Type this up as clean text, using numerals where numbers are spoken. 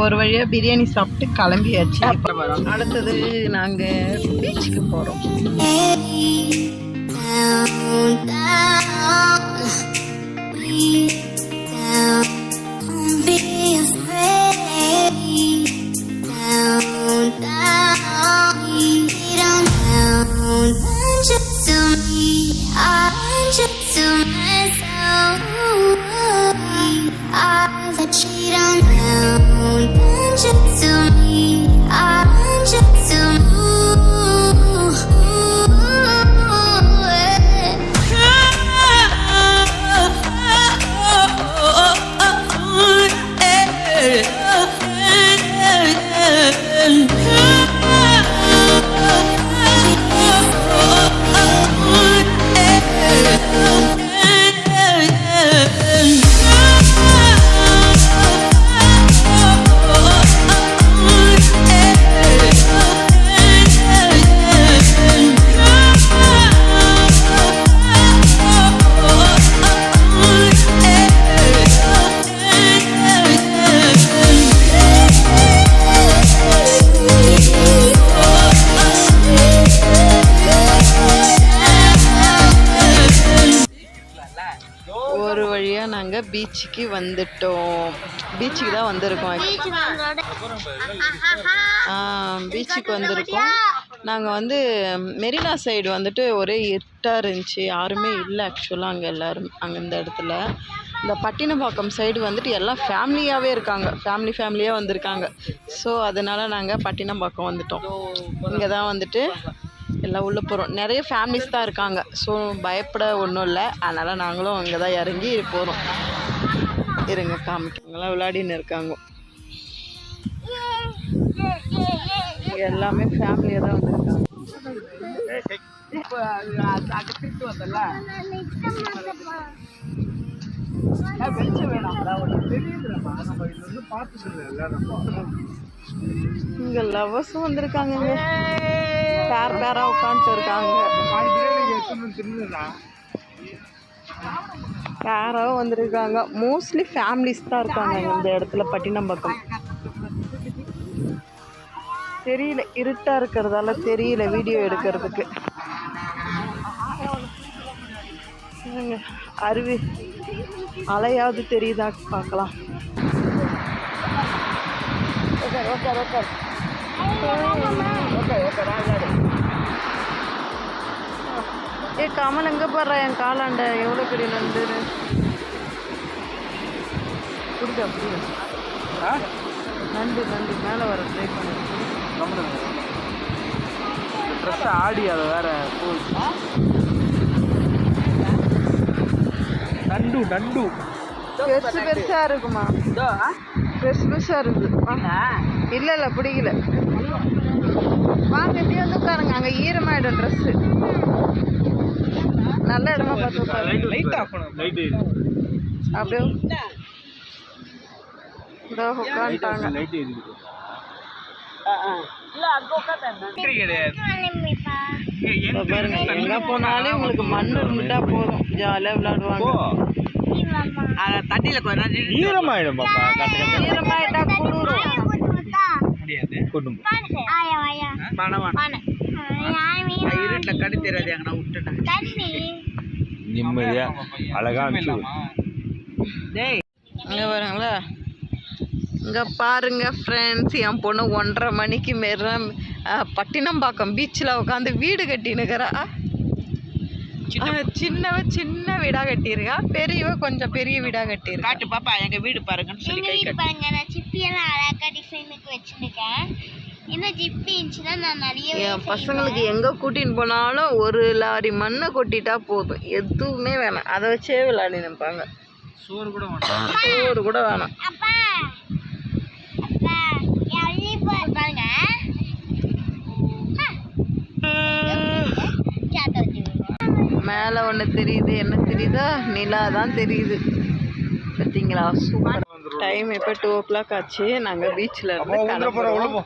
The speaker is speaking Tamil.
ஒரு வழியாக பிரியாணி சாப்பிட்டு கிளம்பியாச்சு. அடுத்தது நாங்கள் பீச்சுக்கு போகிறோம். ஒரு வழியாக நாங்கள் பீச்சுக்கு வந்துட்டோம். பீச்சுக்கு தான் வந்திருக்கோம். பீச்சுக்கு வந்திருக்கோம். நாங்கள் வந்து மெரினா சைடு வந்துட்டு ஒரே இருட்டாக இருந்துச்சு, யாருமே இல்லை ஆக்சுவலாக அங்கே எல்லோரும். அங்கே இந்த இடத்துல இந்த பட்டினப்பாக்கம் சைடு வந்துட்டு எல்லாம் ஃபேமிலியாகவே இருக்காங்க, ஃபேமிலியாக வந்திருக்காங்க. ஸோ அதனால் நாங்கள் பட்டினப்பாக்கம் வந்துட்டோம். இங்கே தான் வந்துட்டு எல்லாம் உள்ளே போகிறோம். நிறைய ஃபேமிலிஸ் தான் இருக்காங்க. ஸோ பயப்பட ஒன்றும் இல்லை. அதனால் நாங்களும் அங்கே தான் இறங்கி போகிறோம். இருங்க காமிக்கங்களாம் விளையாடின்னு இருக்காங்க. இங்கே எல்லாமே ஃபேமிலியாக தான் வந்துருக்காங்க. இங்கே லவ்வர்ஸும் வந்திருக்காங்க. பேராக உட்காந்துட்டு இருக்காங்க. பேராக வந்திருக்காங்க. மோஸ்ட்லி ஃபேமிலிஸ் தான் இருக்காங்க இந்த இடத்துல பட்டினப்பாக்கம். தெரியல, இருட்டாக இருக்கிறதால தெரியல வீடியோ எடுக்கிறதுக்கு. அருவி அலையாவது தெரியுதா பார்க்கலாம். ஏ கமல் எங்கே போடுற என் காலாண்ட எவ்வளோ பெரிய நண்டு குடிக்கா புரியுது. நண்டு மேலே வர ட்ரை பண்ணி ட்ரெஸ் ஆடி அதை வேற நண்டு பெருசாக இருக்குமா? பெருசாக இருக்குது. இல்லை பிடிக்கல. வாங்க எப்படியும் வந்து உட்காருங்க. அங்கே ஈரமாயிடும் ட்ரெஸ்ஸு. நல்ல இடமா பார்த்து அப்படியே இதோ உட்காந்துட்டாங்க. பாருங்க, எங்க போனாலும் உங்களுக்கு மண் இருந்துட்டா போதும், ஜாலியாக விளையாடுவாங்க. ஈரமாயிட்டா குளிரும். நிம்மதியா அழகா இங்க பாருங்களா. இங்கே பாருங்க ஃப்ரெண்ட்ஸ், என் பொண்ணு 1:30 மணிக்கு மேலே பட்டினப்பாக்கம் பீச்சில் உட்காந்து வீடு கட்டினுக்கிறா. சின்னவ சின்ன வீடாக கட்டியிருக்கா, பெரியவ கொஞ்சம் பெரிய வீடாக கட்டியிருக்கா. காட்டு பாப்பா எங்கள் வீடு பாருங்கன்னு சொல்லி வீடு பாருங்க. நான் சிப்பியெல்லாம் அழகாக டிசைனுக்கு வச்சுருக்கேன். இன்னும் ஜிப்பி இருந்துச்சுன்னா நான் நிறைய என் பசங்களுக்கு எங்கே கூட்டின்னு போனாலும் ஒரு லாரி மண்ணை கொட்டிட்டா போதும், எதுவுமே வேணாம், அதை வச்சே விளையாடி நிற்பாங்க. சோறு கூட வேணாம். மேலே ஒன்று தெரியுது, என்ன தெரியுதா? நிலா தான் தெரியுது. பார்த்தீங்களா? சூப்பர். டைம் இப்போ 2 o'clock ஆச்சு. நாங்கள் பீச்சில் இருந்து கிளம்புறோம்.